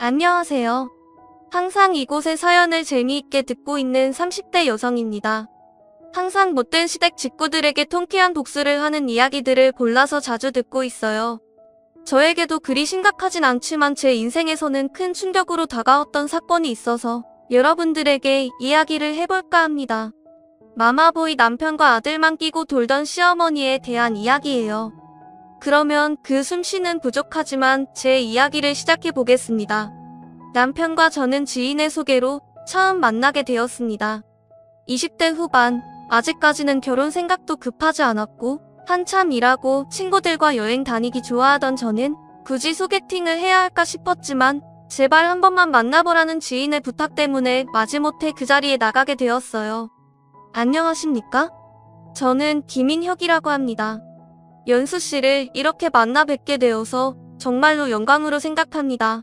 안녕하세요. 항상 이곳의 사연을 재미있게 듣고 있는 30대 여성입니다. 항상 못된 시댁 식구들에게 통쾌한 복수를 하는 이야기들을 골라서 자주 듣고 있어요. 저에게도 그리 심각하진 않지만 제 인생에서는 큰 충격으로 다가왔던 사건이 있어서 여러분들에게 이야기를 해볼까 합니다. 마마보이 남편과 아들만 끼고 돌던 시어머니에 대한 이야기예요. 그러면 그 숨쉬는 부족하지만 제 이야기를 시작해 보겠습니다. 남편과 저는 지인의 소개로 처음 만나게 되었습니다. 20대 후반, 아직까지는 결혼 생각도 급하지 않았고 한참 일하고 친구들과 여행 다니기 좋아하던 저는 굳이 소개팅을 해야 할까 싶었지만 제발 한 번만 만나보라는 지인의 부탁 때문에 마지못해 그 자리에 나가게 되었어요. 안녕하십니까? 저는 김인혁이라고 합니다. 연수 씨를 이렇게 만나 뵙게 되어서 정말로 영광으로 생각합니다.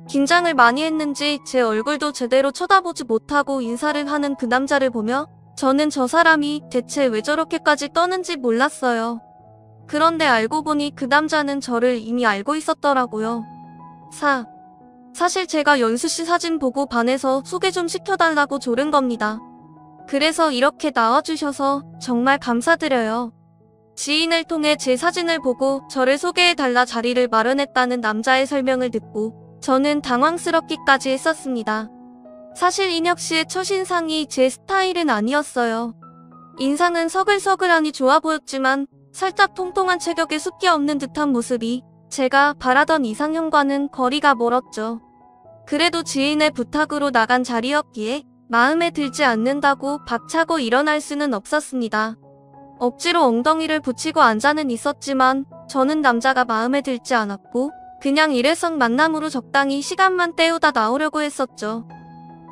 긴장을 많이 했는지 제 얼굴도 제대로 쳐다보지 못하고 인사를 하는 그 남자를 보며 저는 저 사람이 대체 왜 저렇게까지 떠는지 몰랐어요. 그런데 알고 보니 그 남자는 저를 이미 알고 있었더라고요. 사실 제가 연수 씨 사진 보고 반해서 소개 좀 시켜달라고 조른 겁니다. 그래서 이렇게 나와주셔서 정말 감사드려요. 지인을 통해 제 사진을 보고 저를 소개해달라 자리를 마련했다는 남자의 설명을 듣고 저는 당황스럽기까지 했었습니다. 사실 인혁 씨의 첫인상이 제 스타일은 아니었어요. 인상은 서글서글하니 좋아 보였지만 살짝 통통한 체격에 숫기 없는 듯한 모습이 제가 바라던 이상형과는 거리가 멀었죠. 그래도 지인의 부탁으로 나간 자리였기에 마음에 들지 않는다고 박차고 일어날 수는 없었습니다. 억지로 엉덩이를 붙이고 앉아는 있었지만 저는 남자가 마음에 들지 않았고 그냥 일회성 만남으로 적당히 시간만 때우다 나오려고 했었죠.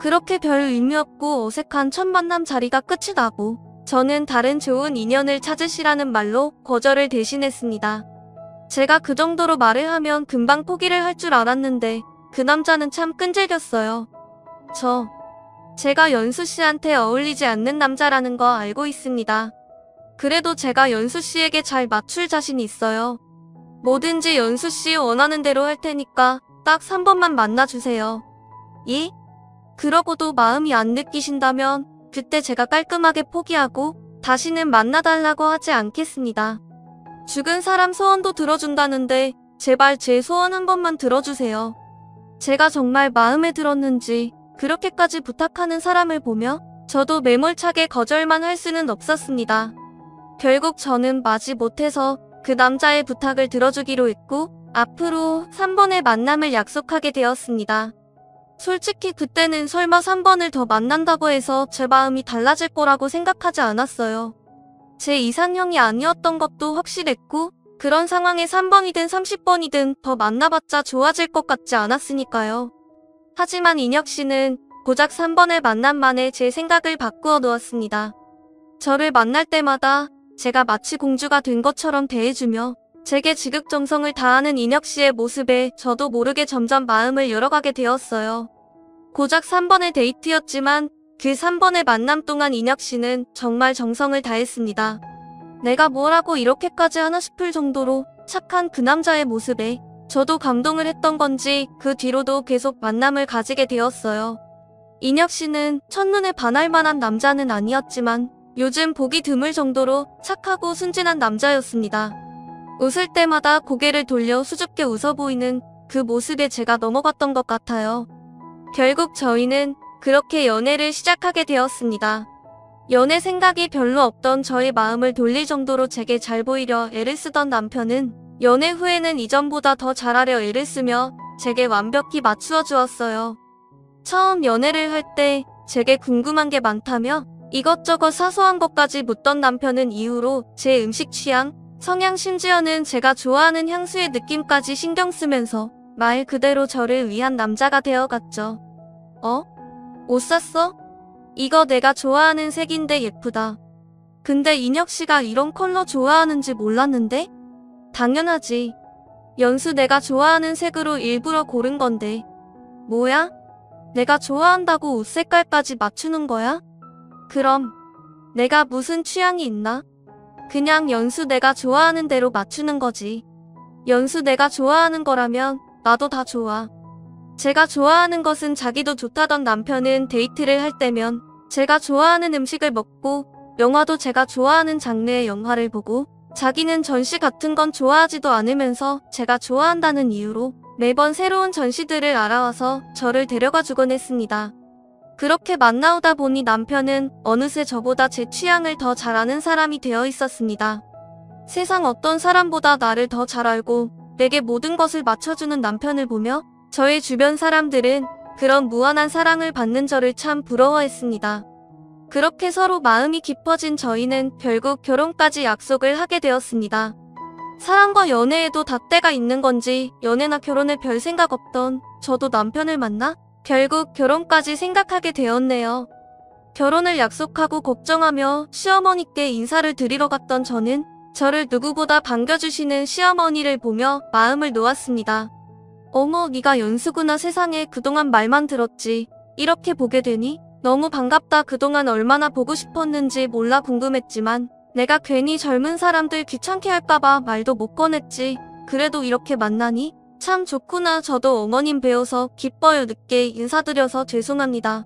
그렇게 별 의미 없고 어색한 첫 만남 자리가 끝이 나고 저는 다른 좋은 인연을 찾으시라는 말로 거절을 대신했습니다. 제가 그 정도로 말을 하면 금방 포기를 할 줄 알았는데 그 남자는 참 끈질겼어요. 제가 연수 씨한테 어울리지 않는 남자라는 거 알고 있습니다. 그래도 제가 연수 씨에게 잘 맞출 자신이 있어요. 뭐든지 연수 씨 원하는 대로 할 테니까 딱 3번만 만나주세요. 예? 그러고도 마음이 안 느끼신다면 그때 제가 깔끔하게 포기하고 다시는 만나달라고 하지 않겠습니다. 죽은 사람 소원도 들어준다는데 제발 제 소원 한 번만 들어주세요. 제가 정말 마음에 들었는지 그렇게까지 부탁하는 사람을 보며 저도 매몰차게 거절만 할 수는 없었습니다. 결국 저는 마지못해서 그 남자의 부탁을 들어주기로 했고 앞으로 3번의 만남을 약속하게 되었습니다. 솔직히 그때는 설마 3번을 더 만난다고 해서 제 마음이 달라질 거라고 생각하지 않았어요. 제 이상형이 아니었던 것도 확실했고 그런 상황에 3번이든 30번이든 더 만나봤자 좋아질 것 같지 않았으니까요. 하지만 인혁 씨는 고작 3번의 만남만에 제 생각을 바꾸어 놓았습니다. 저를 만날 때마다 제가 마치 공주가 된 것처럼 대해주며 제게 지극정성을 다하는 인혁 씨의 모습에 저도 모르게 점점 마음을 열어가게 되었어요. 고작 3번의 데이트였지만 그 3번의 만남 동안 인혁 씨는 정말 정성을 다했습니다. 내가 뭘 하고 이렇게까지 하나 싶을 정도로 착한 그 남자의 모습에 저도 감동을 했던 건지 그 뒤로도 계속 만남을 가지게 되었어요. 인혁 씨는 첫눈에 반할 만한 남자는 아니었지만 요즘 보기 드물 정도로 착하고 순진한 남자였습니다. 웃을 때마다 고개를 돌려 수줍게 웃어 보이는 그 모습에 제가 넘어갔던 것 같아요. 결국 저희는 그렇게 연애를 시작하게 되었습니다. 연애 생각이 별로 없던 저의 마음을 돌릴 정도로 제게 잘 보이려 애를 쓰던 남편은 연애 후에는 이전보다 더 잘하려 애를 쓰며 제게 완벽히 맞추어 주었어요. 처음 연애를 할 때 제게 궁금한 게 많다며 이것저것 사소한 것까지 묻던 남편은 이후로 제 음식 취향, 성향 심지어는 제가 좋아하는 향수의 느낌까지 신경 쓰면서 말 그대로 저를 위한 남자가 되어갔죠. 옷 샀어? 이거 내가 좋아하는 색인데 예쁘다. 근데 인혁 씨가 이런 컬러 좋아하는지 몰랐는데? 당연하지. 연수 내가 좋아하는 색으로 일부러 고른 건데. 뭐야? 내가 좋아한다고 옷 색깔까지 맞추는 거야? 그럼 내가 무슨 취향이 있나? 그냥 연수 내가 좋아하는 대로 맞추는 거지. 연수 내가 좋아하는 거라면 나도 다 좋아. 제가 좋아하는 것은 자기도 좋다던 남편은 데이트를 할 때면 제가 좋아하는 음식을 먹고 영화도 제가 좋아하는 장르의 영화를 보고 자기는 전시 같은 건 좋아하지도 않으면서 제가 좋아한다는 이유로 매번 새로운 전시들을 알아와서 저를 데려가 주곤 했습니다. 그렇게 만나오다 보니 남편은 어느새 저보다 제 취향을 더 잘 아는 사람이 되어 있었습니다. 세상 어떤 사람보다 나를 더 잘 알고 내게 모든 것을 맞춰주는 남편을 보며 저의 주변 사람들은 그런 무한한 사랑을 받는 저를 참 부러워했습니다. 그렇게 서로 마음이 깊어진 저희는 결국 결혼까지 약속을 하게 되었습니다. 사랑과 연애에도 다 때가 있는 건지 연애나 결혼에 별 생각 없던 저도 남편을 만나 결국 결혼까지 생각하게 되었네요. 결혼을 약속하고 걱정하며 시어머니께 인사를 드리러 갔던 저는 저를 누구보다 반겨주시는 시어머니를 보며 마음을 놓았습니다. 어머, 네가 연수구나. 세상에 그동안 말만 들었지. 이렇게 보게 되니 너무 반갑다. 그동안 얼마나 보고 싶었는지 몰라 궁금했지만 내가 괜히 젊은 사람들 귀찮게 할까봐 말도 못 꺼냈지. 그래도 이렇게 만나니 참 좋구나. 저도 어머님 뵈어서 기뻐요. 늦게 인사드려서 죄송합니다.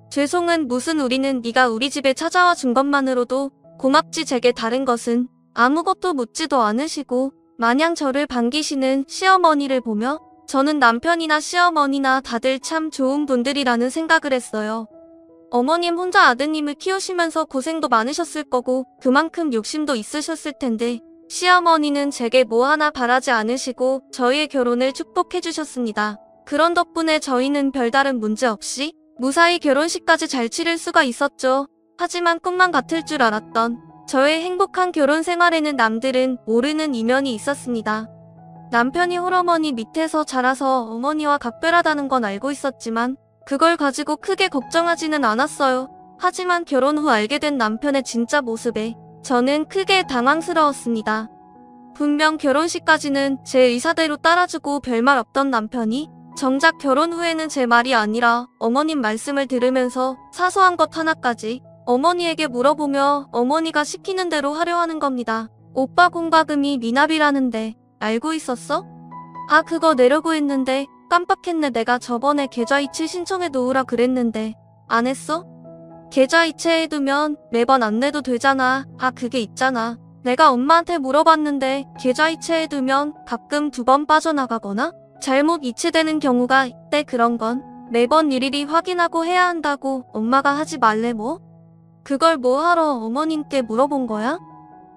죄송은 무슨, 우리는 네가 우리 집에 찾아와 준 것만으로도 고맙지. 제게 다른 것은 아무것도 묻지도 않으시고 마냥 저를 반기시는 시어머니를 보며 저는 남편이나 시어머니나 다들 참 좋은 분들이라는 생각을 했어요. 어머님 혼자 아드님을 키우시면서 고생도 많으셨을 거고 그만큼 욕심도 있으셨을 텐데 시어머니는 제게 뭐 하나 바라지 않으시고 저희의 결혼을 축복해 주셨습니다. 그런 덕분에 저희는 별다른 문제 없이 무사히 결혼식까지 잘 치를 수가 있었죠. 하지만 꿈만 같을 줄 알았던 저의 행복한 결혼 생활에는 남들은 모르는 이면이 있었습니다. 남편이 홀어머니 밑에서 자라서 어머니와 각별하다는 건 알고 있었지만 그걸 가지고 크게 걱정하지는 않았어요. 하지만 결혼 후 알게 된 남편의 진짜 모습에 저는 크게 당황스러웠습니다. 분명 결혼식까지는 제 의사대로 따라주고 별말 없던 남편이 정작 결혼 후에는 제 말이 아니라 어머님 말씀을 들으면서 사소한 것 하나까지 어머니에게 물어보며 어머니가 시키는 대로 하려 하는 겁니다. 오빠 공과금이 미납이라는데 알고 있었어? 아, 그거 내려고 했는데 깜빡했네. 내가 저번에 계좌이체 신청해 놓으라 그랬는데 안 했어? 계좌이체 해두면 매번 안 내도 되잖아. 아, 그게 있잖아. 내가 엄마한테 물어봤는데 계좌이체 해두면 가끔 2번 빠져나가거나 잘못 이체되는 경우가 있대. 그런 건 매번 일일이 확인하고 해야 한다고 엄마가 하지 말래. 뭐? 그걸 뭐 하러 어머님께 물어본 거야?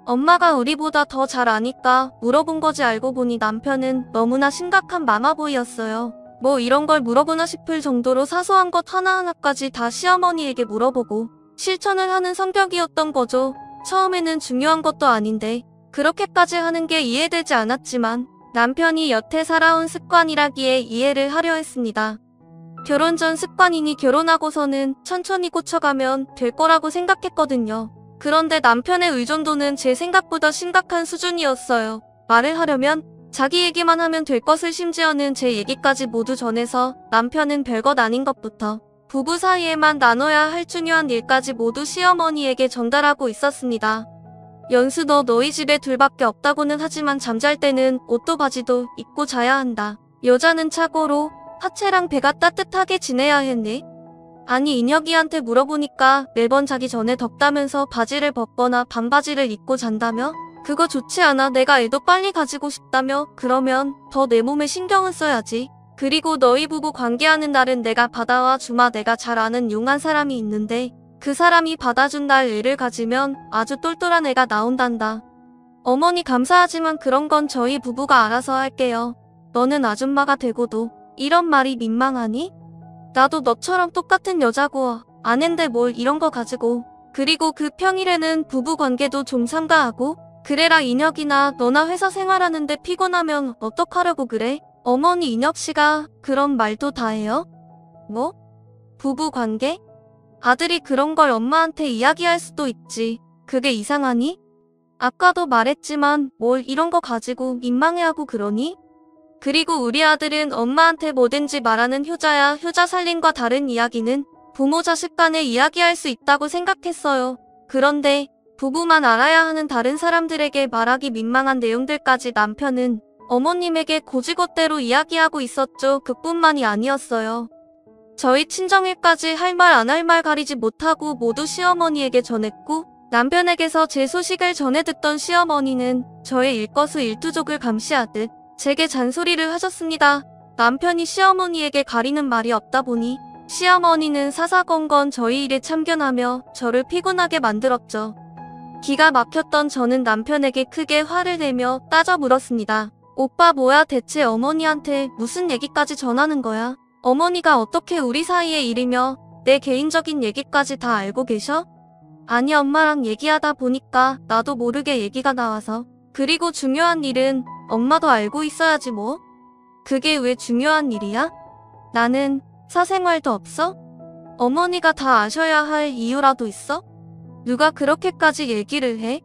엄마가 우리보다 더 잘 아니까 물어본 거지. 알고 보니 남편은 너무나 심각한 마마보이였어요. 뭐 이런 걸 물어보나 싶을 정도로 사소한 것 하나하나까지 다 시어머니에게 물어보고 실천을 하는 성격이었던 거죠. 처음에는 중요한 것도 아닌데 그렇게까지 하는 게 이해되지 않았지만 남편이 여태 살아온 습관이라기에 이해를 하려 했습니다. 결혼 전 습관이니 결혼하고서는 천천히 고쳐가면 될 거라고 생각했거든요. 그런데 남편의 의존도는 제 생각보다 심각한 수준이었어요. 말을 하려면 자기 얘기만 하면 될 것을, 심지어는 제 얘기까지 모두 전해서 남편은 별것 아닌 것부터 부부 사이에만 나눠야 할 중요한 일까지 모두 시어머니에게 전달하고 있었습니다. 연수, 너희 집에 둘밖에 없다고는 하지만 잠잘 때는 옷도 바지도 입고 자야 한다. 여자는 착오로 하체랑 배가 따뜻하게 지내야 했네. 아니, 인혁이한테 물어보니까 매번 자기 전에 덥다면서 바지를 벗거나 반바지를 입고 잔다며? 그거 좋지 않아. 내가 애도 빨리 가지고 싶다며? 그러면 더 내 몸에 신경을 써야지. 그리고 너희 부부 관계하는 날은 내가 받아와 주마. 내가 잘 아는 용한 사람이 있는데 그 사람이 받아준 날 애를 가지면 아주 똘똘한 애가 나온단다. 어머니 감사하지만 그런 건 저희 부부가 알아서 할게요. 너는 아줌마가 되고도 이런 말이 민망하니? 나도 너처럼 똑같은 여자고 아는데 뭘 이런 거 가지고. 그리고 그 평일에는 부부 관계도 좀 삼가하고 그래라. 인혁이나 너나 회사 생활하는데 피곤하면 어떡하려고 그래? 어머니, 인혁씨가 그런 말도 다 해요? 뭐? 부부 관계? 아들이 그런 걸 엄마한테 이야기할 수도 있지. 그게 이상하니? 아까도 말했지만 뭘 이런 거 가지고 민망해하고 그러니? 그리고 우리 아들은 엄마한테 뭐든지 말하는 효자야. 효자 살림과 다른 이야기는 부모 자식 간에 이야기할 수 있다고 생각했어요. 그런데 부부만 알아야 하는 다른 사람들에게 말하기 민망한 내용들까지 남편은 어머님에게 고지고대로 이야기하고 있었죠. 그뿐만이 아니었어요. 저희 친정일까지 할 말 안 할 말 가리지 못하고 모두 시어머니에게 전했고, 남편에게서 제 소식을 전해 듣던 시어머니는 저의 일거수일투족을 감시하듯 제게 잔소리를 하셨습니다. 남편이 시어머니에게 가리는 말이 없다 보니 시어머니는 사사건건 저희 일에 참견하며 저를 피곤하게 만들었죠. 기가 막혔던 저는 남편에게 크게 화를 내며 따져 물었습니다. 오빠 뭐야, 대체 어머니한테 무슨 얘기까지 전하는 거야? 어머니가 어떻게 우리 사이의 일이며 내 개인적인 얘기까지 다 알고 계셔? 아니, 엄마랑 얘기하다 보니까 나도 모르게 얘기가 나와서. 그리고 중요한 일은 엄마도 알고 있어야지 뭐. 그게 왜 중요한 일이야? 나는 사생활도 없어? 어머니가 다 아셔야 할 이유라도 있어? 누가 그렇게까지 얘기를 해?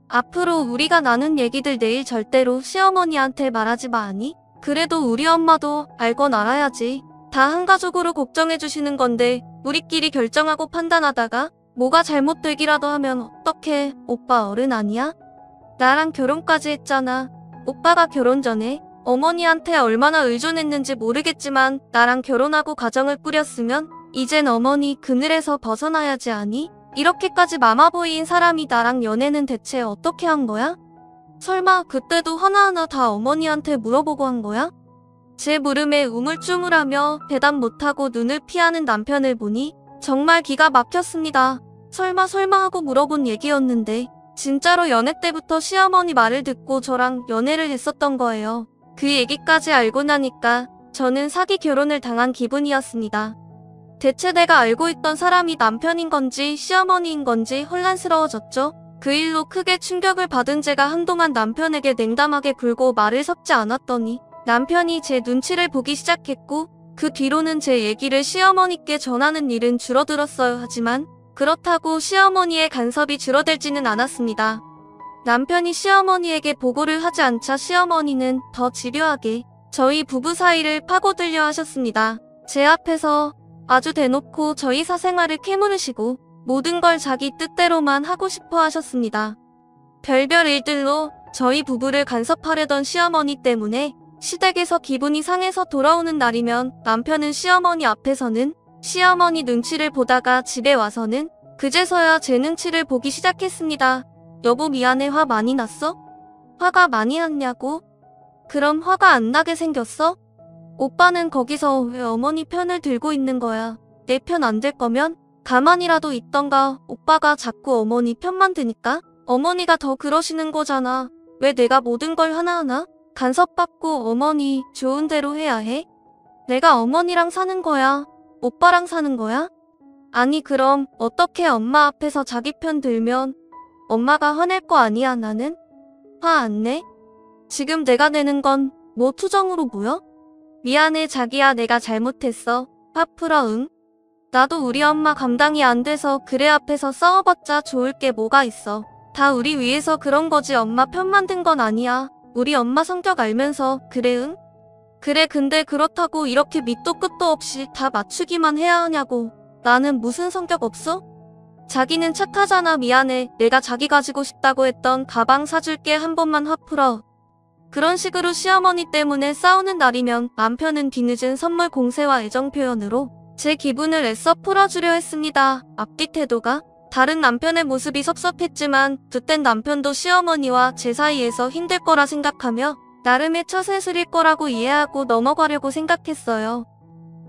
앞으로 우리가 나눈 얘기들 내일 절대로 시어머니한테 말하지 마. 아니? 그래도 우리 엄마도 알건 알아야지. 다 한가족으로 걱정해주시는 건데 우리끼리 결정하고 판단하다가 뭐가 잘못되기라도 하면 어떡해. 오빠 어른 아니야? 나랑 결혼까지 했잖아. 오빠가 결혼 전에 어머니한테 얼마나 의존했는지 모르겠지만 나랑 결혼하고 가정을 꾸렸으면 이젠 어머니 그늘에서 벗어나야지. 아니? 이렇게까지 마마보이인 사람이 나랑 연애는 대체 어떻게 한 거야? 설마 그때도 하나하나 다 어머니한테 물어보고 한 거야? 제 물음에 우물쭈물하며 대답 못하고 눈을 피하는 남편을 보니 정말 기가 막혔습니다. 설마 하고 물어본 얘기였는데 진짜로 연애 때부터 시어머니 말을 듣고 저랑 연애를 했었던 거예요. 그 얘기까지 알고 나니까 저는 사기 결혼을 당한 기분이었습니다. 대체 내가 알고 있던 사람이 남편인 건지 시어머니인 건지 혼란스러워졌죠. 그 일로 크게 충격을 받은 제가 한동안 남편에게 냉담하게 굴고 말을 섞지 않았더니 남편이 제 눈치를 보기 시작했고, 그 뒤로는 제 얘기를 시어머니께 전하는 일은 줄어들었어요. 하지만 그렇다고 시어머니의 간섭이 줄어들지는 않았습니다. 남편이 시어머니에게 보고를 하지 않자 시어머니는 더 집요하게 저희 부부 사이를 파고들려 하셨습니다. 제 앞에서 아주 대놓고 저희 사생활을 캐물으시고 모든 걸 자기 뜻대로만 하고 싶어 하셨습니다. 별별 일들로 저희 부부를 간섭하려던 시어머니 때문에 시댁에서 기분이 상해서 돌아오는 날이면 남편은 시어머니 앞에서는 시어머니 눈치를 보다가 집에 와서는 그제서야 제 눈치를 보기 시작했습니다. 여보 미안해. 화 많이 났어? 화가 많이 났냐고? 그럼 화가 안 나게 생겼어? 오빠는 거기서 왜 어머니 편을 들고 있는 거야? 내 편 안 들 거면 가만히라도 있던가. 오빠가 자꾸 어머니 편만 드니까 어머니가 더 그러시는 거잖아. 왜 내가 모든 걸 하나하나 간섭받고 어머니 좋은 대로 해야 해? 내가 어머니랑 사는 거야? 오빠랑 사는 거야? 아니 그럼 어떻게 엄마 앞에서 자기 편 들면 엄마가 화낼 거 아니야. 나는 화 안 내? 지금 내가 내는 건 뭐 투정으로 보여? 미안해 자기야, 내가 잘못했어. 화 풀어. 응? 나도 우리 엄마 감당이 안 돼서 그래. 앞에서 싸워봤자 좋을 게 뭐가 있어. 다 우리 위해서 그런 거지. 엄마 편 만든 건 아니야. 우리 엄마 성격 알면서. 그래. 응? 그래. 근데 그렇다고 이렇게 밑도 끝도 없이 다 맞추기만 해야 하냐고. 나는 무슨 성격 없어? 자기는 착하잖아. 미안해. 내가 자기 가지고 싶다고 했던 가방 사줄게. 한 번만 화 풀어. 그런 식으로 시어머니 때문에 싸우는 날이면 남편은 뒤늦은 선물 공세와 애정 표현으로 제 기분을 애써 풀어주려 했습니다. 앞뒤 태도가 다른 남편의 모습이 섭섭했지만 그땐 남편도 시어머니와 제 사이에서 힘들 거라 생각하며 나름의 처세술일 거라고 이해하고 넘어가려고 생각했어요.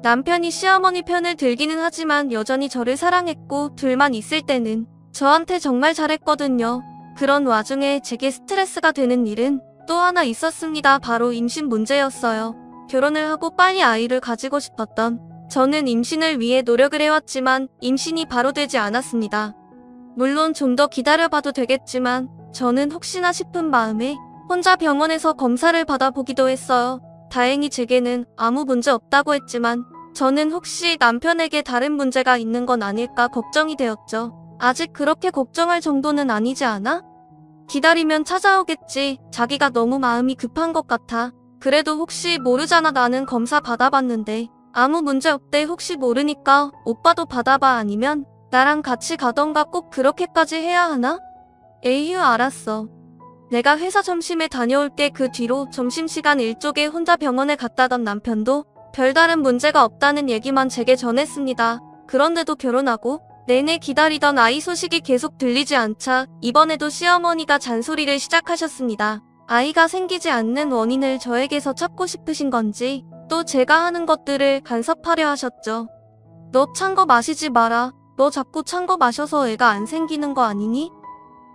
남편이 시어머니 편을 들기는 하지만 여전히 저를 사랑했고 둘만 있을 때는 저한테 정말 잘했거든요. 그런 와중에 제게 스트레스가 되는 일은 또 하나 있었습니다. 바로 임신 문제였어요. 결혼을 하고 빨리 아이를 가지고 싶었던 저는 임신을 위해 노력을 해왔지만 임신이 바로 되지 않았습니다. 물론 좀 더 기다려봐도 되겠지만 저는 혹시나 싶은 마음에 혼자 병원에서 검사를 받아보기도 했어요. 다행히 제게는 아무 문제 없다고 했지만 저는 혹시 남편에게 다른 문제가 있는 건 아닐까 걱정이 되었죠. 아직 그렇게 걱정할 정도는 아니지 않아? 기다리면 찾아오겠지. 자기가 너무 마음이 급한 것 같아. 그래도 혹시 모르잖아. 나는 검사 받아봤는데 아무 문제 없대. 혹시 모르니까 오빠도 받아봐. 아니면 나랑 같이 가던가. 꼭 그렇게까지 해야 하나? 에휴 알았어. 내가 회사 점심에 다녀올게. 그 뒤로 점심시간 일쪽에 혼자 병원에 갔다던 남편도 별다른 문제가 없다는 얘기만 제게 전했습니다. 그런데도 결혼하고 내내 기다리던 아이 소식이 계속 들리지 않자 이번에도 시어머니가 잔소리를 시작하셨습니다. 아이가 생기지 않는 원인을 저에게서 찾고 싶으신 건지 또 제가 하는 것들을 간섭하려 하셨죠. 너 찬 거 마시지 마라. 너 자꾸 찬 거 마셔서 애가 안 생기는 거 아니니?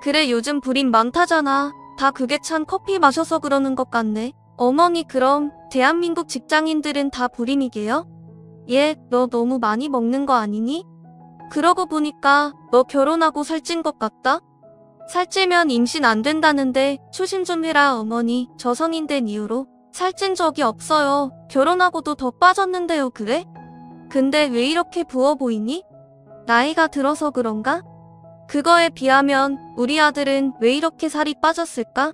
그래, 요즘 불임 많다잖아. 다 그게 찬 커피 마셔서 그러는 것 같네. 어머니, 그럼 대한민국 직장인들은 다 불임이게요? 얘, 너 너무 많이 먹는 거 아니니? 그러고 보니까 너 결혼하고 살찐 것 같다? 살찌면 임신 안 된다는데 조심 좀 해라. 어머니, 저 성인 된 이후로 살찐 적이 없어요. 결혼하고도 더 빠졌는데요. 그래? 근데 왜 이렇게 부어 보이니? 나이가 들어서 그런가? 그거에 비하면 우리 아들은 왜 이렇게 살이 빠졌을까?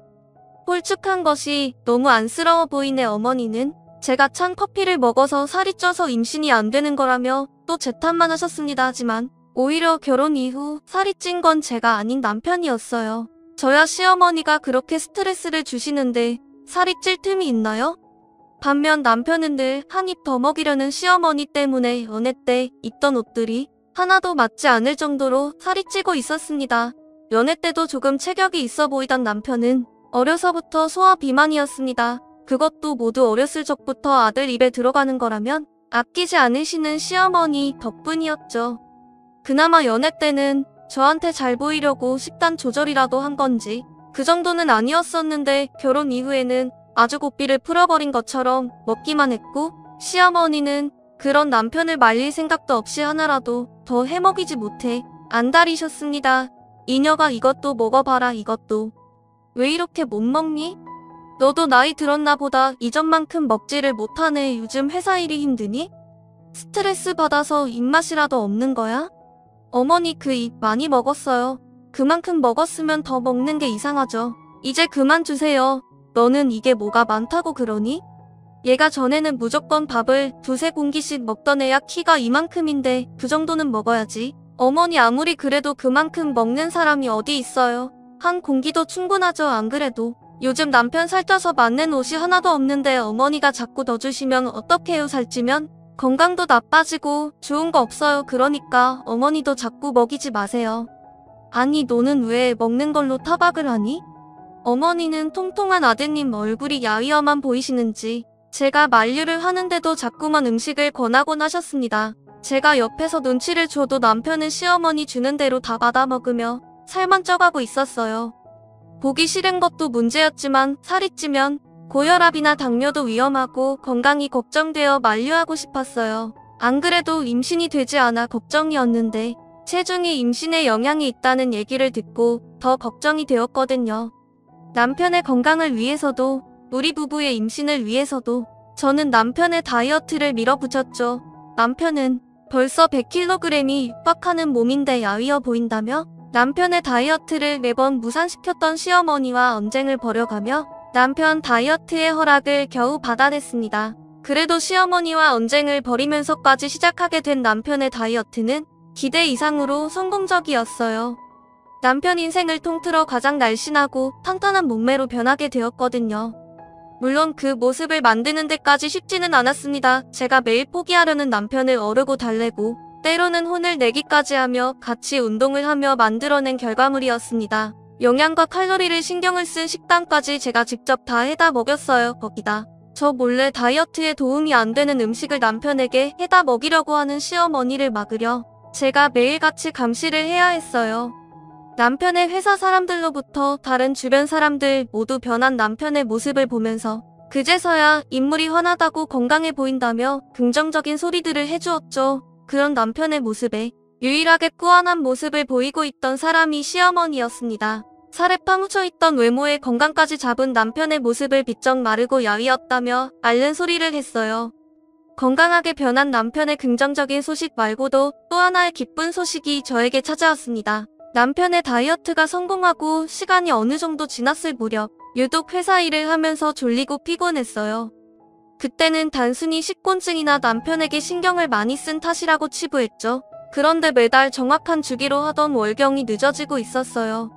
홀쭉한 것이 너무 안쓰러워 보이네. 어머니는 제가 찬 커피를 먹어서 살이 쪄서 임신이 안 되는 거라며 또 제 탓만 하셨습니다. 하지만 오히려 결혼 이후 살이 찐 건 제가 아닌 남편이었어요. 저야 시어머니가 그렇게 스트레스를 주시는데 살이 찔 틈이 있나요? 반면 남편은 늘 한 입 더 먹이려는 시어머니 때문에 연애 때 입던 옷들이 하나도 맞지 않을 정도로 살이 찌고 있었습니다. 연애 때도 조금 체격이 있어 보이던 남편은 어려서부터 소화 비만이었습니다. 그것도 모두 어렸을 적부터 아들 입에 들어가는 거라면 아끼지 않으시는 시어머니 덕분이었죠. 그나마 연애 때는 저한테 잘 보이려고 식단 조절이라도 한 건지 그 정도는 아니었었는데 결혼 이후에는 아주 고삐를 풀어버린 것처럼 먹기만 했고 시어머니는 그런 남편을 말릴 생각도 없이 하나라도 더 해먹이지 못해 안달이셨습니다. 이녀가 이것도 먹어봐라. 이것도. 왜 이렇게 못 먹니? 너도 나이 들었나 보다. 이전만큼 먹지를 못하네. 요즘 회사 일이 힘드니? 스트레스 받아서 입맛이라도 없는 거야? 어머니, 그 입 많이 먹었어요. 그만큼 먹었으면 더 먹는 게 이상하죠. 이제 그만 주세요. 너는 이게 뭐가 많다고 그러니? 얘가 전에는 무조건 밥을 2~3공기씩 먹던 애야. 키가 이만큼인데 그 정도는 먹어야지. 어머니, 아무리 그래도 그만큼 먹는 사람이 어디 있어요. 한 공기도 충분하죠. 안 그래도 요즘 남편 살쪄서 맞는 옷이 하나도 없는데 어머니가 자꾸 더 주시면 어떡해요. 살찌면 건강도 나빠지고 좋은 거 없어요. 그러니까 어머니도 자꾸 먹이지 마세요. 아니, 너는 왜 먹는 걸로 타박을 하니? 어머니는 통통한 아드님 얼굴이 야위어만 보이시는지 제가 만류를 하는데도 자꾸만 음식을 권하곤 하셨습니다. 제가 옆에서 눈치를 줘도 남편은 시어머니 주는 대로 다 받아 먹으며 살만 쪄가고 있었어요. 보기 싫은 것도 문제였지만 살이 찌면 고혈압이나 당뇨도 위험하고 건강이 걱정되어 만류하고 싶었어요. 안 그래도 임신이 되지 않아 걱정이었는데 체중이 임신에 영향이 있다는 얘기를 듣고 더 걱정이 되었거든요. 남편의 건강을 위해서도 우리 부부의 임신을 위해서도 저는 남편의 다이어트를 밀어붙였죠. 남편은 벌써 100kg이 육박하는 몸인데 야위어 보인다며 남편의 다이어트를 매번 무산시켰던 시어머니와 언쟁을 벌여가며 남편 다이어트의 허락을 겨우 받아냈습니다. 그래도 시어머니와 언쟁을 벌이면서까지 시작하게 된 남편의 다이어트는 기대 이상으로 성공적이었어요. 남편 인생을 통틀어 가장 날씬하고 탄탄한 몸매로 변하게 되었거든요. 물론 그 모습을 만드는 데까지 쉽지는 않았습니다. 제가 매일 포기하려는 남편을 어르고 달래고 때로는 혼을 내기까지 하며 같이 운동을 하며 만들어낸 결과물이었습니다. 영양과 칼로리를 신경을 쓴 식단까지 제가 직접 다 해다 먹였어요. 거기다 저 몰래 다이어트에 도움이 안 되는 음식을 남편에게 해다 먹이려고 하는 시어머니를 막으려 제가 매일같이 감시를 해야 했어요. 남편의 회사 사람들로부터 다른 주변 사람들 모두 변한 남편의 모습을 보면서 그제서야 인물이 환하다고 건강해 보인다며 긍정적인 소리들을 해주었죠. 그런 남편의 모습에 유일하게 꾸안한 모습을 보이고 있던 사람이 시어머니였습니다. 살에 파묻혀 있던 외모에 건강까지 잡은 남편의 모습을 비쩍 마르고 야위었다며 앓는 소리를 했어요. 건강하게 변한 남편의 긍정적인 소식 말고도 또 하나의 기쁜 소식이 저에게 찾아왔습니다. 남편의 다이어트가 성공하고 시간이 어느 정도 지났을 무렵 유독 회사 일을 하면서 졸리고 피곤했어요. 그때는 단순히 식곤증이나 남편에게 신경을 많이 쓴 탓이라고 치부했죠. 그런데 매달 정확한 주기로 하던 월경이 늦어지고 있었어요.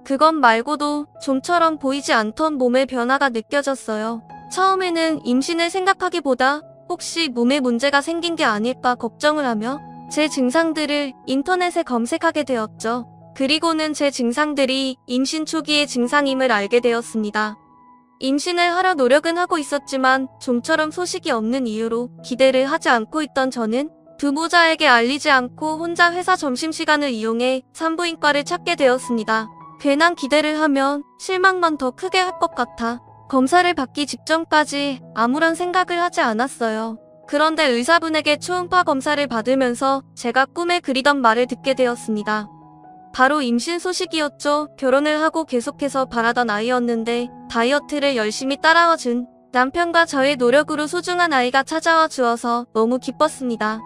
그것 말고도 좀처럼 보이지 않던 몸의 변화가 느껴졌어요. 처음에는 임신을 생각하기보다 혹시 몸에 문제가 생긴 게 아닐까 걱정을 하며 제 증상들을 인터넷에 검색하게 되었죠. 그리고는 제 증상들이 임신 초기의 증상임을 알게 되었습니다. 임신을 하려 노력은 하고 있었지만 좀처럼 소식이 없는 이유로 기대를 하지 않고 있던 저는 두보자에게 알리지 않고 혼자 회사 점심시간을 이용해 산부인과를 찾게 되었습니다. 괜한 기대를 하면 실망만 더 크게 할 것 같아 검사를 받기 직전까지 아무런 생각을 하지 않았어요. 그런데 의사분에게 초음파 검사를 받으면서 제가 꿈에 그리던 말을 듣게 되었습니다. 바로 임신 소식이었죠. 결혼을 하고 계속해서 바라던 아이였는데 다이어트를 열심히 따라와 준 남편과 저의 노력으로 소중한 아이가 찾아와 주어서 너무 기뻤습니다.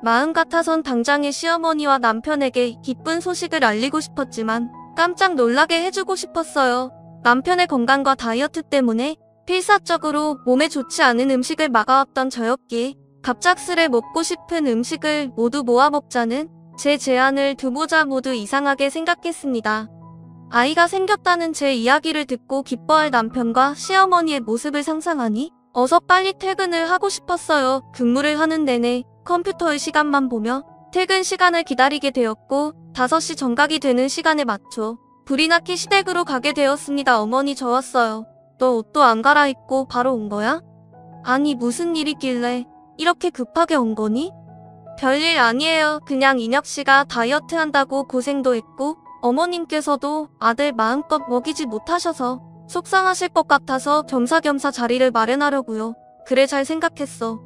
마음 같아선 당장의 시어머니와 남편에게 기쁜 소식을 알리고 싶었지만 깜짝 놀라게 해주고 싶었어요. 남편의 건강과 다이어트 때문에 필사적으로 몸에 좋지 않은 음식을 막아왔던 저였기에 갑작스레 먹고 싶은 음식을 모두 모아 먹자는 제 제안을 두보자 모두 이상하게 생각했습니다. 아이가 생겼다는 제 이야기를 듣고 기뻐할 남편과 시어머니의 모습을 상상하니 어서 빨리 퇴근을 하고 싶었어요. 근무를 하는 내내 컴퓨터의 시간만 보며 퇴근 시간을 기다리게 되었고 5시 정각이 되는 시간에 맞춰 불이 나기 시댁으로 가게 되었습니다. 어머니 저 왔어요. 너 옷도 안 갈아입고 바로 온 거야? 아니 무슨 일이길래 이렇게 급하게 온 거니? 별일 아니에요. 그냥 인혁씨가 다이어트 한다고 고생도 했고 어머님께서도 아들 마음껏 먹이지 못하셔서 속상하실 것 같아서 겸사겸사 자리를 마련하려고요. 그래 잘 생각했어.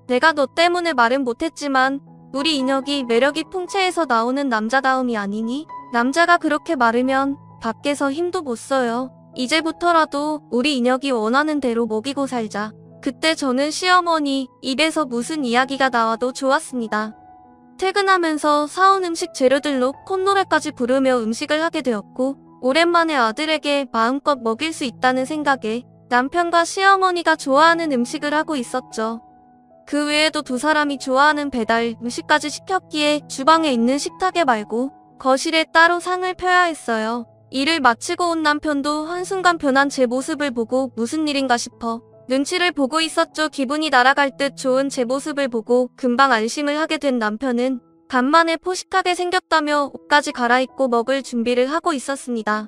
내가 너 때문에 말은 못했지만 우리 인혁이 매력이 풍채에서 나오는 남자다움이 아니니? 남자가 그렇게 마르면 밖에서 힘도 못 써요. 이제부터라도 우리 인혁이 원하는 대로 먹이고 살자. 그때 저는 시어머니 입에서 무슨 이야기가 나와도 좋았습니다. 퇴근하면서 사온 음식 재료들로 콧노래까지 부르며 음식을 하게 되었고 오랜만에 아들에게 마음껏 먹일 수 있다는 생각에 남편과 시어머니가 좋아하는 음식을 하고 있었죠. 그 외에도 두 사람이 좋아하는 배달 음식까지 시켰기에 주방에 있는 식탁에 말고 거실에 따로 상을 펴야 했어요. 일을 마치고 온 남편도 한순간 변한 제 모습을 보고 무슨 일인가 싶어 눈치를 보고 있었죠. 기분이 날아갈 듯 좋은 제 모습을 보고 금방 안심을 하게 된 남편은 간만에 포식하게 생겼다며 옷까지 갈아입고 먹을 준비를 하고 있었습니다.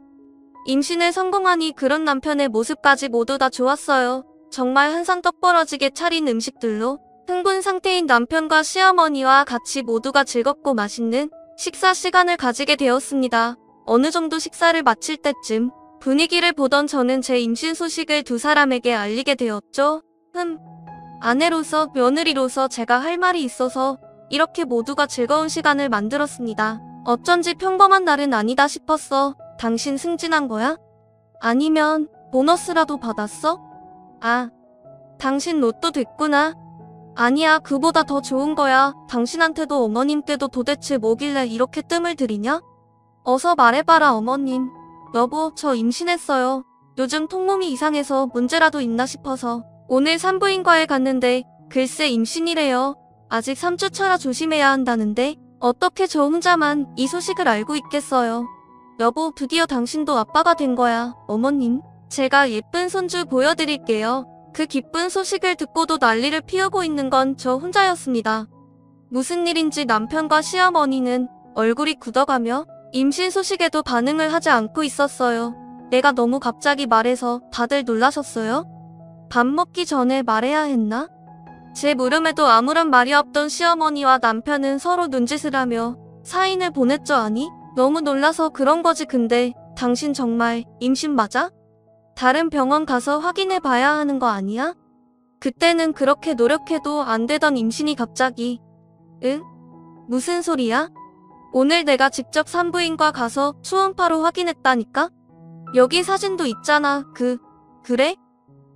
임신을 성공하니 그런 남편의 모습까지 모두 다 좋았어요. 정말 한상 떡 벌어지게 차린 음식들로 흥분 상태인 남편과 시어머니와 같이 모두가 즐겁고 맛있는 식사 시간을 가지게 되었습니다. 어느 정도 식사를 마칠 때쯤 분위기를 보던 저는 제 임신 소식을 두 사람에게 알리게 되었죠. 아내로서 며느리로서 제가 할 말이 있어서 이렇게 모두가 즐거운 시간을 만들었습니다. 어쩐지 평범한 날은 아니다 싶었어. 당신 승진한 거야? 아니면 보너스라도 받았어? 아, 당신 로또 됐구나. 아니야, 그보다 더 좋은 거야. 당신한테도 어머님께도 도대체 뭐길래 이렇게 뜸을 들이냐? 어서 말해봐라 어머님. 여보, 저 임신했어요. 요즘 통몸이 이상해서 문제라도 있나 싶어서 오늘 산부인과에 갔는데 글쎄 임신이래요. 아직 3주차라 조심해야 한다는데 어떻게 저 혼자만 이 소식을 알고 있겠어요. 여보, 드디어 당신도 아빠가 된 거야. 어머님, 제가 예쁜 손주 보여드릴게요. 그 기쁜 소식을 듣고도 난리를 피우고 있는 건 저 혼자였습니다. 무슨 일인지 남편과 시어머니는 얼굴이 굳어가며 임신 소식에도 반응을 하지 않고 있었어요. 내가 너무 갑자기 말해서 다들 놀라셨어요? 밥 먹기 전에 말해야 했나? 제 물음에도 아무런 말이 없던 시어머니와 남편은 서로 눈짓을 하며 사인을 보냈죠. 아니? 너무 놀라서 그런 거지. 근데 당신 정말 임신 맞아? 다른 병원 가서 확인해 봐야 하는 거 아니야? 그때는 그렇게 노력해도 안 되던 임신이 갑자기. 응? 무슨 소리야? 오늘 내가 직접 산부인과 가서 초음파로 확인했다니까? 여기 사진도 있잖아. 그래?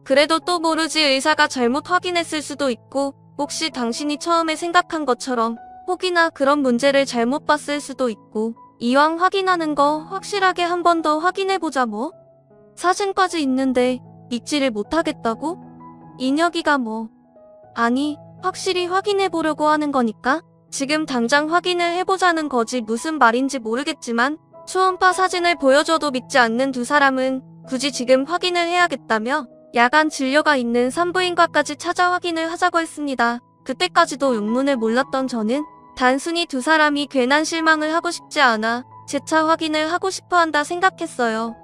그래도 또 모르지. 의사가 잘못 확인했을 수도 있고 혹시 당신이 처음에 생각한 것처럼 혹이나 그런 문제를 잘못 봤을 수도 있고 이왕 확인하는 거 확실하게 한 번 더 확인해보자 뭐. 사진까지 있는데 믿지를 못하겠다고? 인혁이가 뭐. 아니, 확실히 확인해보려고 하는 거니까 지금 당장 확인을 해보자는 거지. 무슨 말인지 모르겠지만 초음파 사진을 보여줘도 믿지 않는 두 사람은 굳이 지금 확인을 해야겠다며 야간 진료가 있는 산부인과까지 찾아 확인을 하자고 했습니다. 그때까지도 용문을 몰랐던 저는 단순히 두 사람이 괜한 실망을 하고 싶지 않아 재차 확인을 하고 싶어 한다 생각했어요.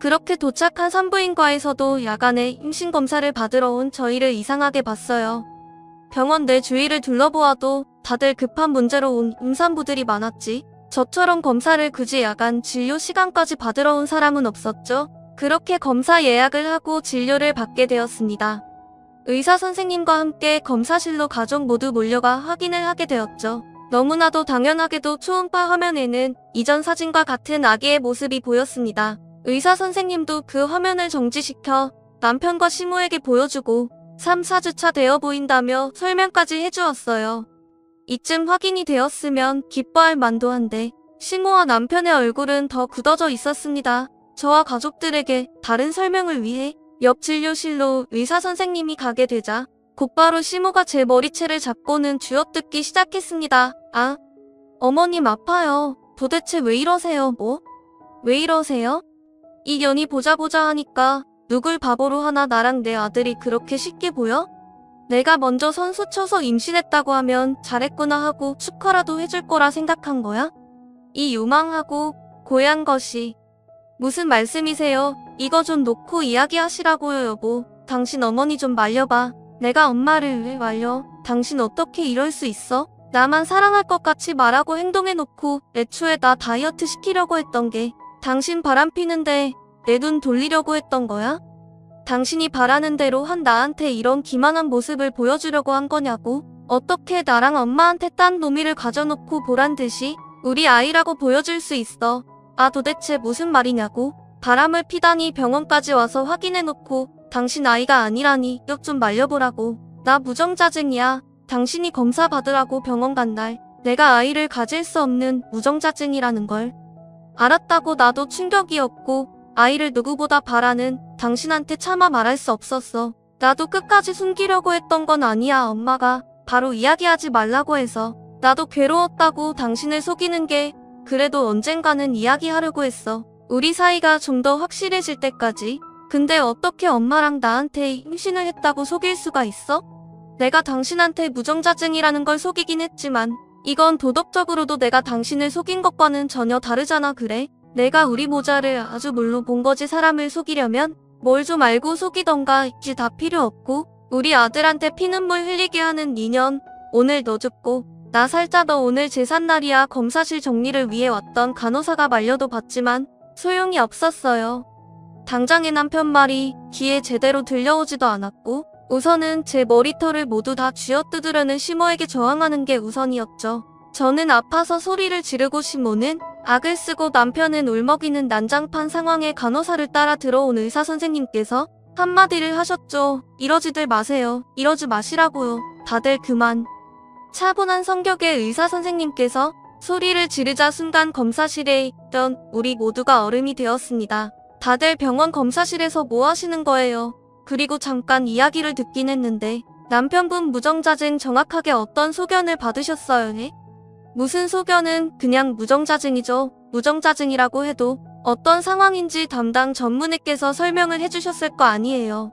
그렇게 도착한 산부인과에서도 야간에 임신검사를 받으러 온 저희를 이상하게 봤어요. 병원 내 주위를 둘러보아도 다들 급한 문제로 온 임산부들이 많았지 저처럼 검사를 굳이 야간 진료 시간까지 받으러 온 사람은 없었죠. 그렇게 검사 예약을 하고 진료를 받게 되었습니다. 의사 선생님과 함께 검사실로 가족 모두 몰려가 확인을 하게 되었죠. 너무나도 당연하게도 초음파 화면에는 이전 사진과 같은 아기의 모습이 보였습니다. 의사 선생님도 그 화면을 정지시켜 남편과 시모에게 보여주고 3, 4주차 되어 보인다며 설명까지 해주었어요. 이쯤 확인이 되었으면 기뻐할 만도 한데 시모와 남편의 얼굴은 더 굳어져 있었습니다. 저와 가족들에게 다른 설명을 위해 옆 진료실로 의사 선생님이 가게 되자 곧바로 시모가 제 머리채를 잡고는 쥐어뜯기 시작했습니다. 아, 어머님 아파요. 도대체 왜 이러세요? 뭐? 왜 이러세요? 이 년이 보자 하니까 누굴 바보로 하나 나랑 내 아들이 그렇게 쉽게 보여? 내가 먼저 선수 쳐서 임신했다고 하면 잘했구나 하고 축하라도 해줄 거라 생각한 거야? 이 요망하고 고얀 것이. 무슨 말씀이세요? 이거 좀 놓고 이야기하시라고요 여보. 당신 어머니 좀 말려봐. 내가 엄마를 왜 말려? 당신 어떻게 이럴 수 있어? 나만 사랑할 것 같이 말하고 행동해놓고 애초에 나 다이어트 시키려고 했던 게 당신 바람피는데 내 눈 돌리려고 했던 거야? 당신이 바라는 대로 한 나한테 이런 기만한 모습을 보여주려고 한 거냐고? 어떻게 나랑 엄마한테 딴 놈이를 가져놓고 보란듯이 우리 아이라고 보여줄 수 있어? 아 도대체 무슨 말이냐고? 바람을 피다니 병원까지 와서 확인해놓고 당신 아이가 아니라니 욕 좀 말려보라고. 나 무정자증이야. 당신이 검사 받으라고 병원 간 날 내가 아이를 가질 수 없는 무정자증이라는 걸 알았다고. 나도 충격이었고 아이를 누구보다 바라는 당신한테 차마 말할 수 없었어. 나도 끝까지 숨기려고 했던 건 아니야. 엄마가 바로 이야기하지 말라고 해서 나도 괴로웠다고. 당신을 속이는 게 그래도 언젠가는 이야기하려고 했어. 우리 사이가 좀 더 확실해질 때까지. 근데 어떻게 엄마랑 나한테 임신을 했다고 속일 수가 있어? 내가 당신한테 무정자증이라는 걸 속이긴 했지만 이건 도덕적으로도 내가 당신을 속인 것과는 전혀 다르잖아. 그래? 내가 우리 모자를 아주 물로 본 거지. 사람을 속이려면 뭘 좀 알고 속이던가. 있지 다 필요 없고 우리 아들한테 피눈물 흘리게 하는 인연. 오늘 너 죽고 나 살자. 너 오늘 제삿날이야. 검사실 정리를 위해 왔던 간호사가 말려도 봤지만 소용이 없었어요. 당장의 남편 말이 귀에 제대로 들려오지도 않았고 우선은 제 머리털을 모두 다 쥐어뜯으려는 시모에게 저항하는 게 우선이었죠. 저는 아파서 소리를 지르고 시모는 악을 쓰고 남편은 울먹이는 난장판 상황에 간호사를 따라 들어온 의사 선생님께서 한마디를 하셨죠. 이러지들 마세요. 이러지 마시라고요. 다들 그만. 차분한 성격의 의사 선생님께서 소리를 지르자 순간 검사실에 있던 우리 모두가 얼음이 되었습니다. 다들 병원 검사실에서 뭐 하시는 거예요? 그리고 잠깐 이야기를 듣긴 했는데 남편분 무정자증 정확하게 어떤 소견을 받으셨어요? 해? 무슨 소견은 그냥 무정자증이죠. 무정자증이라고 해도 어떤 상황인지 담당 전문의께서 설명을 해주셨을 거 아니에요.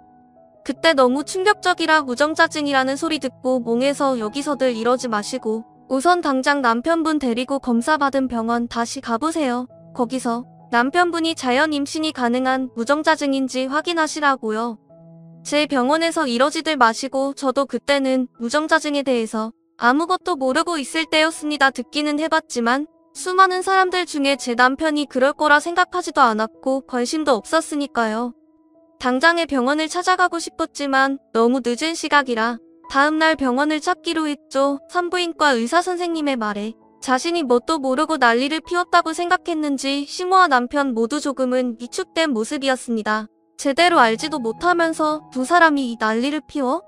그때 너무 충격적이라 무정자증이라는 소리 듣고 몽해서 여기서들 이러지 마시고 우선 당장 남편분 데리고 검사받은 병원 다시 가보세요. 거기서 남편분이 자연 임신이 가능한 무정자증인지 확인하시라고요. 제 병원에서 이러지들 마시고. 저도 그때는 무정자증에 대해서 아무것도 모르고 있을 때였습니다. 듣기는 해봤지만 수많은 사람들 중에 제 남편이 그럴 거라 생각하지도 않았고 관심도 없었으니까요. 당장의 병원을 찾아가고 싶었지만 너무 늦은 시각이라 다음날 병원을 찾기로 했죠. 산부인과 의사 선생님의 말에 자신이 뭣도 모르고 난리를 피웠다고 생각했는지 시모와 남편 모두 조금은 위축된 모습이었습니다. 제대로 알지도 못하면서 두 사람이 이 난리를 피워?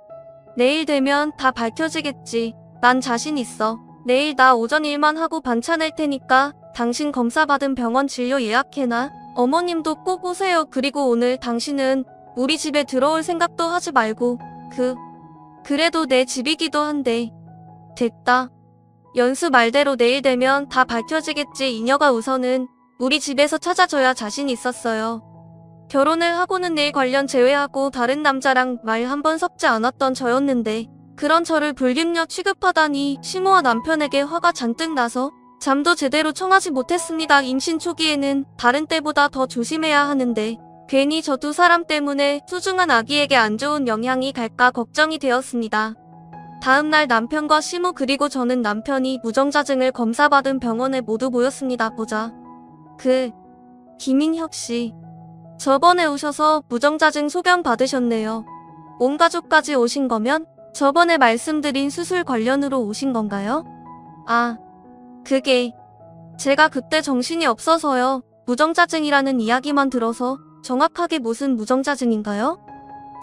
내일 되면 다 밝혀지겠지. 난 자신 있어. 내일 나 오전 일만 하고 반찬할 테니까 당신 검사 받은 병원 진료 예약해놔. 어머님도 꼭 오세요. 그리고 오늘 당신은 우리 집에 들어올 생각도 하지 말고 그래도 내 집이기도 한데. 됐다. 연수 말대로 내일 되면 다 밝혀지겠지. 이녀가 우선은 우리 집에서 찾아줘야 자신 있었어요. 결혼을 하고는 일 관련 제외하고 다른 남자랑 말 한 번 섞지 않았던 저였는데 그런 저를 불륜녀 취급하다니 시모와 남편에게 화가 잔뜩 나서 잠도 제대로 청하지 못했습니다. 임신 초기에는 다른 때보다 더 조심해야 하는데 괜히 저 두 사람 때문에 소중한 아기에게 안 좋은 영향이 갈까 걱정이 되었습니다. 다음날 남편과 시모 그리고 저는 남편이 무정자증을 검사받은 병원에 모두 모였습니다. 보자. 김인혁 씨. 저번에 오셔서 무정자증 소견 받으셨네요. 온 가족까지 오신 거면 저번에 말씀드린 수술 관련으로 오신 건가요? 아, 그게 제가 그때 정신이 없어서요. 무정자증이라는 이야기만 들어서 정확하게 무슨 무정자증인가요?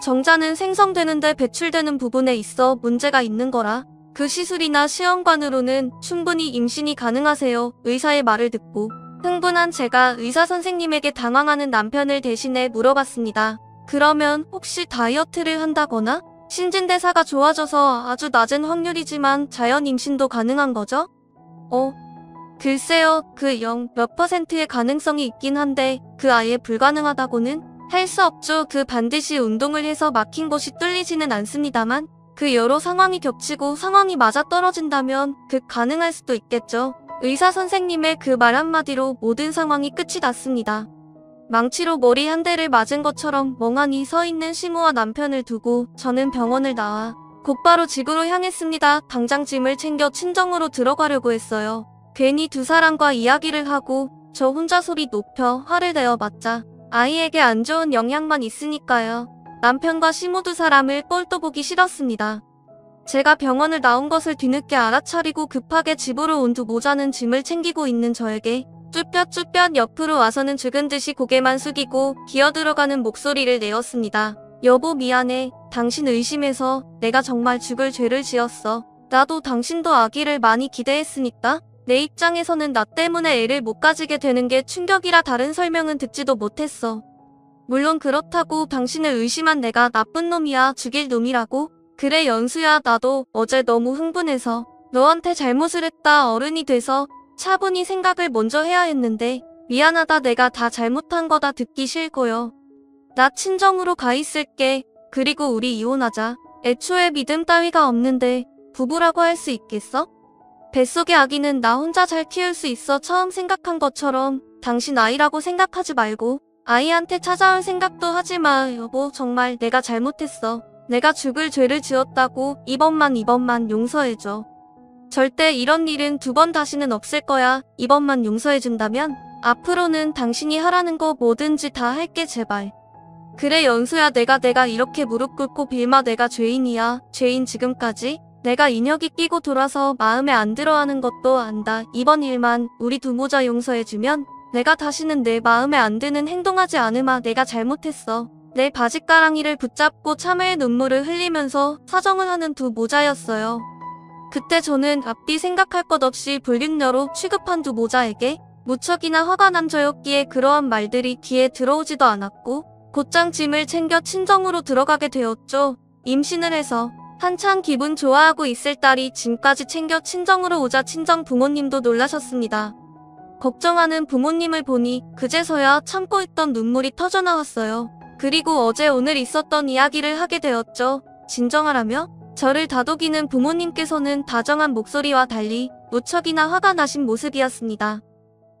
정자는 생성되는데 배출되는 부분에 있어 문제가 있는 거라 그 시술이나 시험관으로는 충분히 임신이 가능하세요. 의사의 말을 듣고 흥분한 제가 의사 선생님에게 당황하는 남편을 대신해 물어봤습니다. 그러면 혹시 다이어트를 한다거나 신진대사가 좋아져서 아주 낮은 확률이지만 자연 임신도 가능한 거죠? 글쎄요. 그 0 몇 %의 가능성이 있긴 한데 그 아예 불가능하다고는 할 수 없죠. 그 반드시 운동을 해서 막힌 곳이 뚫리지는 않습니다만 그 여러 상황이 겹치고 상황이 맞아떨어진다면 가능할 수도 있겠죠. 의사 선생님의 그 말 한마디로 모든 상황이 끝이 났습니다. 망치로 머리 한 대를 맞은 것처럼 멍하니 서 있는 시모와 남편을 두고 저는 병원을 나와 곧바로 집으로 향했습니다. 당장 짐을 챙겨 친정으로 들어가려고 했어요. 괜히 두 사람과 이야기를 하고 저 혼자 소리 높여 화를 내어 맞자 아이에게 안 좋은 영향만 있으니까요. 남편과 시모 두 사람을 꼴도 보기 싫었습니다. 제가 병원을 나온 것을 뒤늦게 알아차리고 급하게 집으로 온 두 모자는 짐을 챙기고 있는 저에게 쭈뼛쭈뼛 옆으로 와서는 죽은 듯이 고개만 숙이고 기어들어가는 목소리를 내었습니다. 여보 미안해. 당신 의심해서 내가 정말 죽을 죄를 지었어. 나도 당신도 아기를 많이 기대했으니까 내 입장에서는 나 때문에 애를 못 가지게 되는 게 충격이라 다른 설명은 듣지도 못했어. 물론 그렇다고 당신을 의심한 내가 나쁜 놈이야 죽일 놈이라고? 그래 연수야 나도 어제 너무 흥분해서 너한테 잘못을 했다. 어른이 돼서 차분히 생각을 먼저 해야 했는데 미안하다. 내가 다 잘못한 거다. 듣기 싫고요. 나 친정으로 가 있을게. 그리고 우리 이혼하자. 애초에 믿음 따위가 없는데 부부라고 할 수 있겠어? 뱃속의 아기는 나 혼자 잘 키울 수 있어. 처음 생각한 것처럼 당신 아이라고 생각하지 말고 아이한테 찾아올 생각도 하지 마. 여보 정말 내가 잘못했어. 내가 죽을 죄를 지었다고 이번만 용서해줘. 절대 이런 일은 두 번 다시는 없을 거야. 이번만 용서해준다면 앞으로는 당신이 하라는 거 뭐든지 다 할게 제발. 그래 연수야 내가 이렇게 무릎 꿇고 빌마. 내가 죄인이야. 죄인 지금까지. 내가 인혁이 끼고 돌아서 마음에 안 들어하는 것도 안다. 이번 일만 우리 두 모자 용서해주면 내가 다시는 내 마음에 안 드는 행동하지 않으마. 내가 잘못했어. 내 바짓가랑이를 붙잡고 참을 눈물을 흘리면서 사정을 하는 두 모자였어요. 그때 저는 앞뒤 생각할 것 없이 불륜녀로 취급한 두 모자에게 무척이나 화가 난 저였기에 그러한 말들이 귀에 들어오지도 않았고 곧장 짐을 챙겨 친정으로 들어가게 되었죠. 임신을 해서 한창 기분 좋아하고 있을 딸이 짐까지 챙겨 친정으로 오자 친정 부모님도 놀라셨습니다. 걱정하는 부모님을 보니 그제서야 참고 있던 눈물이 터져나왔어요. 그리고 어제 오늘 있었던 이야기를 하게 되었죠. 진정하라며? 저를 다독이는 부모님께서는 다정한 목소리와 달리 무척이나 화가 나신 모습이었습니다.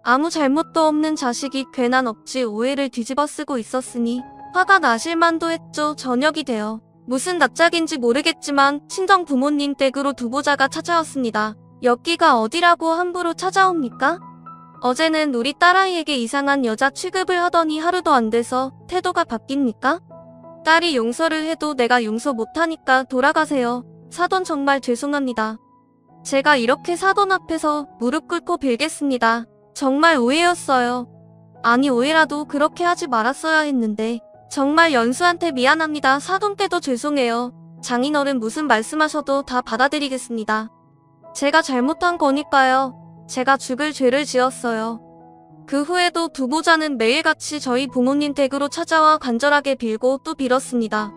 아무 잘못도 없는 자식이 괜한 억지 오해를 뒤집어쓰고 있었으니 화가 나실 만도 했죠. 저녁이 되어 무슨 낯짝인지 모르겠지만 친정 부모님 댁으로 두 보자가 찾아왔습니다. 여기가 어디라고 함부로 찾아옵니까? 어제는 우리 딸아이에게 이상한 여자 취급을 하더니 하루도 안 돼서 태도가 바뀝니까? 딸이 용서를 해도 내가 용서 못하니까 돌아가세요. 사돈 정말 죄송합니다. 제가 이렇게 사돈 앞에서 무릎 꿇고 빌겠습니다. 정말 오해였어요. 아니 오해라도 그렇게 하지 말았어야 했는데 정말 연수한테 미안합니다. 사돈께도 죄송해요. 장인어른 무슨 말씀하셔도 다 받아들이겠습니다. 제가 잘못한 거니까요. 제가 죽을 죄를 지었어요. 그 후에도 두 보자는 매일같이 저희 부모님 댁으로 찾아와 간절하게 빌고 또 빌었습니다.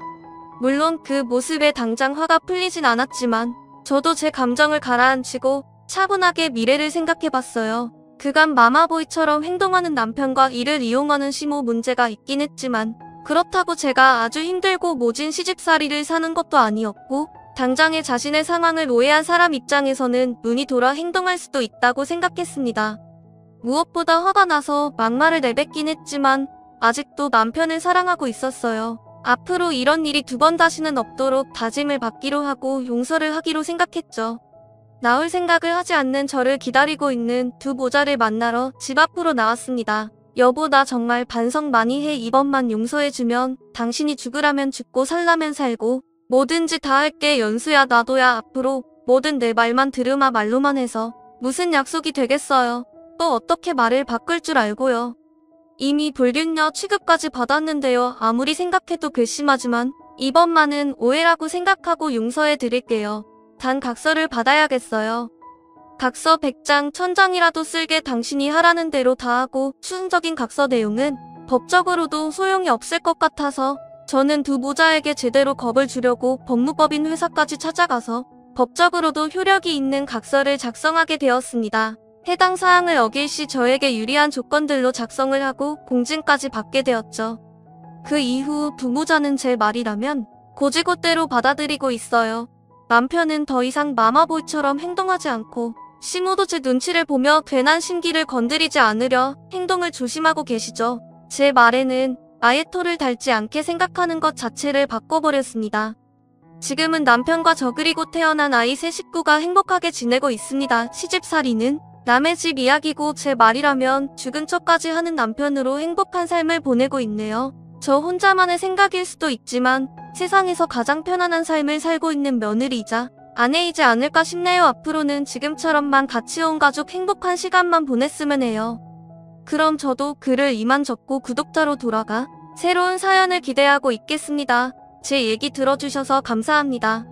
물론 그 모습에 당장 화가 풀리진 않았지만 저도 제 감정을 가라앉히고 차분하게 미래를 생각해봤어요. 그간 마마보이처럼 행동하는 남편과 이를 이용하는 시모 문제가 있긴 했지만 그렇다고 제가 아주 힘들고 모진 시집살이를 사는 것도 아니었고 당장의 자신의 상황을 오해한 사람 입장에서는 눈이 돌아 행동할 수도 있다고 생각했습니다. 무엇보다 화가 나서 막말을 내뱉긴 했지만 아직도 남편을 사랑하고 있었어요. 앞으로 이런 일이 2번 다시는 없도록 다짐을 받기로 하고 용서를 하기로 생각했죠. 나올 생각을 하지 않는 저를 기다리고 있는 두 모자를 만나러 집 앞으로 나왔습니다. 여보, 나 정말 반성 많이 해. 이번만 용서해주면 당신이 죽으라면 죽고 살라면 살고 뭐든지 다 할게. 연수야, 나도야. 앞으로 뭐든 내 말만 들으마. 말로만 해서 무슨 약속이 되겠어요. 또 어떻게 말을 바꿀 줄 알고요. 이미 불륜녀 취급까지 받았는데요. 아무리 생각해도 괘씸하지만 이번만은 오해라고 생각하고 용서해 드릴게요. 단 각서를 받아야겠어요. 각서 100장 1000장이라도 쓸게. 당신이 하라는 대로 다 하고 추상적인 각서 내용은 법적으로도 소용이 없을 것 같아서 저는 두 모자에게 제대로 겁을 주려고 법무법인 회사까지 찾아가서 법적으로도 효력이 있는 각서를 작성하게 되었습니다. 해당 사항을 어길 시 저에게 유리한 조건들로 작성을 하고 공증까지 받게 되었죠. 그 이후 부모자는 제 말이라면 고지고대로 받아들이고 있어요. 남편은 더 이상 마마보이처럼 행동하지 않고 시모도 제 눈치를 보며 괜한 심기를 건드리지 않으려 행동을 조심하고 계시죠. 제 말에는 아예 토를 달지 않게 생각하는 것 자체를 바꿔버렸습니다. 지금은 남편과 저 그리고 태어난 아이 세 식구가 행복하게 지내고 있습니다. 시집살이는 남의 집 이야기고 제 말이라면 죽은 척까지 하는 남편으로 행복한 삶을 보내고 있네요. 저 혼자만의 생각일 수도 있지만 세상에서 가장 편안한 삶을 살고 있는 며느리이자 아내이지 않을까 싶네요. 앞으로는 지금처럼만 같이 온 가족 행복한 시간만 보냈으면 해요. 그럼 저도 글을 이만 접고 구독자로 돌아가 새로운 사연을 기대하고 있겠습니다. 제 얘기 들어주셔서 감사합니다.